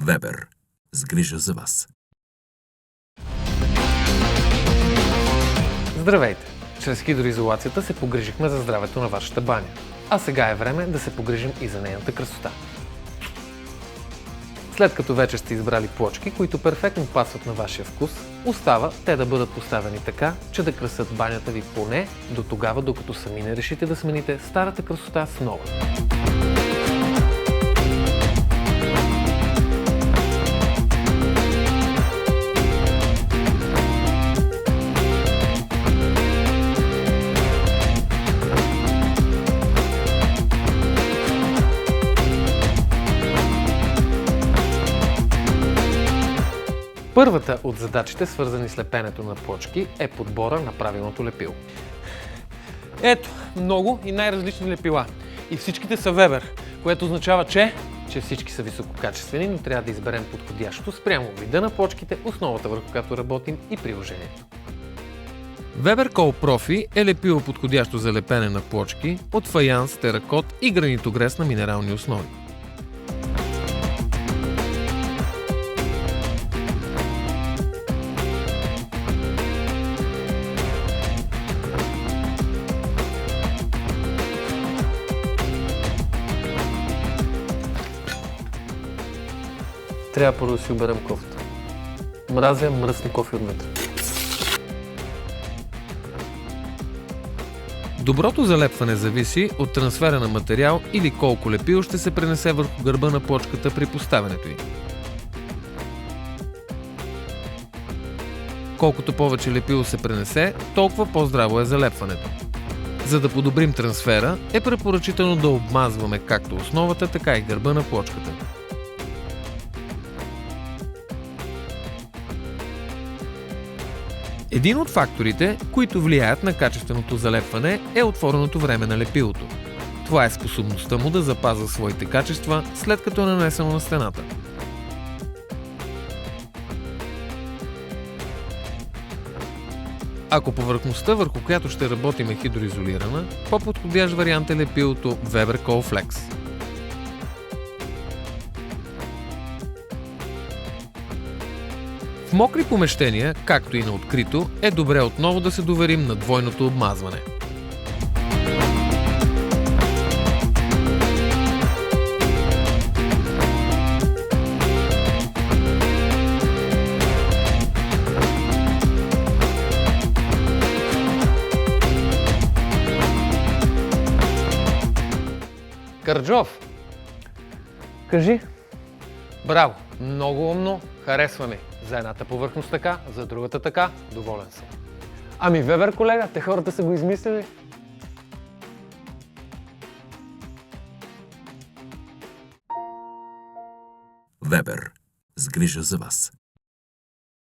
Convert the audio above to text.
Вебер. С грижа за вас. Здравейте! Чрез хидроизолацията се погрижихме за здравето на вашата баня. А сега е време да се погрижим и за нейната красота. След като вече сте избрали плочки, които перфектно пасват на вашия вкус, остава те да бъдат поставени така, че да красят банята ви поне до тогава, докато сами не решите да смените старата красота с нова. Първата от задачите, свързани с лепенето на плочки, е подбора на правилното лепило. Ето, много и най-различни лепила. И всичките са Вебер, което означава, че всички са висококачествени, но трябва да изберем подходящото спрямо вида на плочките, основата върху която работим и приложението. Weber Col Profi е лепило подходящо за лепене на плочки от фаянс, теракот и гранитогрес на минерални основи. Трябва първо да си оберем кофта. Мразя мръсни кофи отвътре. Доброто залепване зависи от трансфера на материал или колко лепило ще се пренесе върху гърба на плочката при поставянето й. Колкото повече лепило се пренесе, толкова по-здраво е залепването. За да подобрим трансфера, е препоръчително да обмазваме както основата, така и гърба на плочката. Един от факторите, които влияят на качественото залепване, е отвореното време на лепилото. Това е способността му да запазва своите качества, след като е нанесено на стената. Ако повърхността, върху която ще работим, е хидроизолирана, по-подходящ вариант е лепилото Weber Col Flex. В мокри помещения, както и на открито, е добре отново да се доверим на двойното обмазване. Караджов, кажи. Браво! Много умно, харесва ми. За едната повърхност така, за другата така, доволен съм. Ами Вебер, колега, те хората са го измислили. Вебер. С грижа за вас.